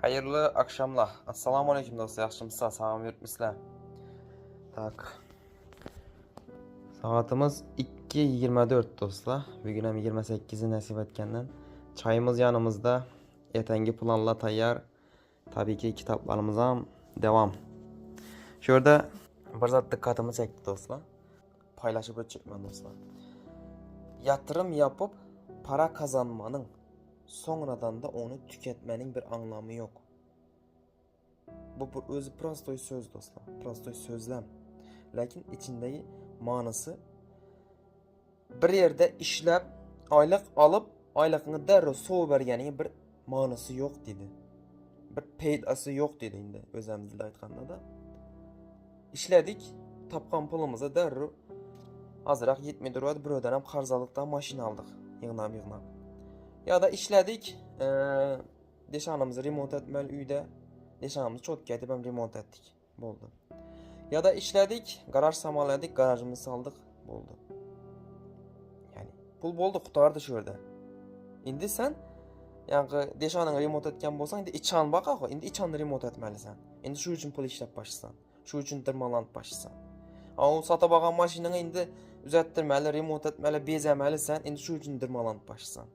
Hayırlı akşamlar. Assalamu alaikum dostlar. Yaxshimisiz? Sağlam yurtmisizlar? Tak. Saatimiz 2:24 dostlar. Bugün hem 28'i nasip etgenden. Çayımız yanımızda. Ertangi planla tayyor. Tabii ki kitaplarımız ham devam. Şurada bir zat dikkatimi çekti dostlar. Paylaşıp ötecekmen dostlar. Yatırım yapıp para kazanmanın sonradan da onu tüketmenin bir anlamı yok. Bu özü prostoy söz dostlar. Prostoy sözlem. Lakin içindeki manası bir yerde işlep aylık alıp aylığını derrol soğu bergenin bir manası yok dedi. Bir peydası yok dedi indi özüm dilde aytganda da. İşledik, tapkan pulumuza derrol azırak 70 lira bir ödenem qarzalıktan maşin aldık. Yığnam. Ya da işledik, deşanımızı remont etmeli uyda. Deşanımızı çok gedib hem remont ettik. Boldu. Ya da işledik, garaj samaladık, garajımızı saldık. Boldu. Yani pul boldu, qutardı şu yerda. Indi sen yani deşanını remont etken bolsan, indi içan baqa, indi içanını remont etmelisan. Indi şu üçün pul işlep başlasan. Şu üçün dırmalanıp başlasan. Ama sata bakan maşinini indi üzettirmeli, remont etmeli, bezemelisən, indi şu üçün dırmalanıp başlasan.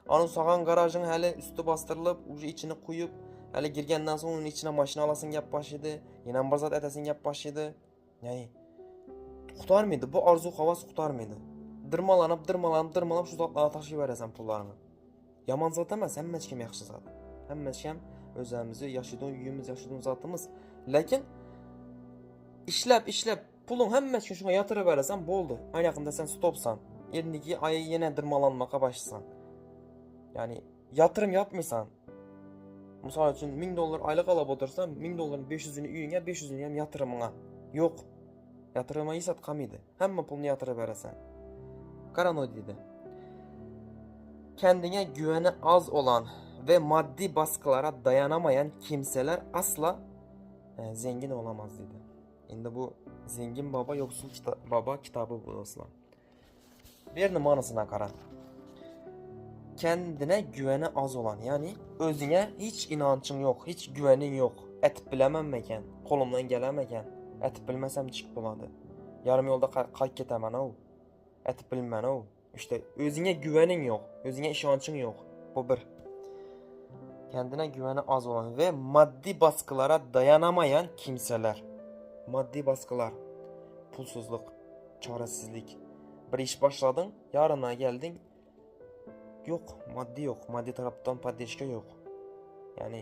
Onun sağan garajın hele üstü bastırılıp, ucu içini koyup, hele girgenden sonra onun içine maşina alasın yap başladı. Yine bazat etesin yap başladı. Yani tutar mıydı? Bu arzu havas tutar mıydı? Dırmalanıp şu zatlara taşı veresen pullarını. Yaman zat emas, hemmeçkem yaxşı zat. Hemmeçkem özümüzü yaşadığın yüyümüz, yaşadığın zatımız. Lakin işlep pulun hemmeçkem şuna yatırı veresen boldu. Aynı yakında sen stopsan. Elindeki ayı yine dırmalanmaya başlasan. Yani yatırım yapmıysan. Misal için 1000 dolar aylık alıp otursan 1000 doların 500'ünü üyüne 500'ünü hem yatırımına. Yok. Yatırıma isat kamıydı. Hemme pulunu yatırı veresen. Karano dedi. Kendine güveni az olan ve maddi baskılara dayanamayan kimseler asla zengin olamaz dedi. Şimdi bu Zengin Baba Yoksul Baba kitabı bu dostlar. Bir numarasına karan. Kendine güveni az olan, yani özüne hiç inancın yok, hiç güvenin yok. Et bilememmeken, kolumdan gelemeken, et bilmesem çık buladı. Yarım yolda kayıp getemem o. Et bilmen o. İşte özüne güvenin yok, özüne inancın yok. Bu bir. Kendine güveni az olan ve maddi baskılara dayanamayan kimseler. Maddi baskılar, pulsuzluk, çaresizlik. Bir iş başladın, yarına geldin. Yok, maddi yok. Maddi taraftan padişka yok. Yani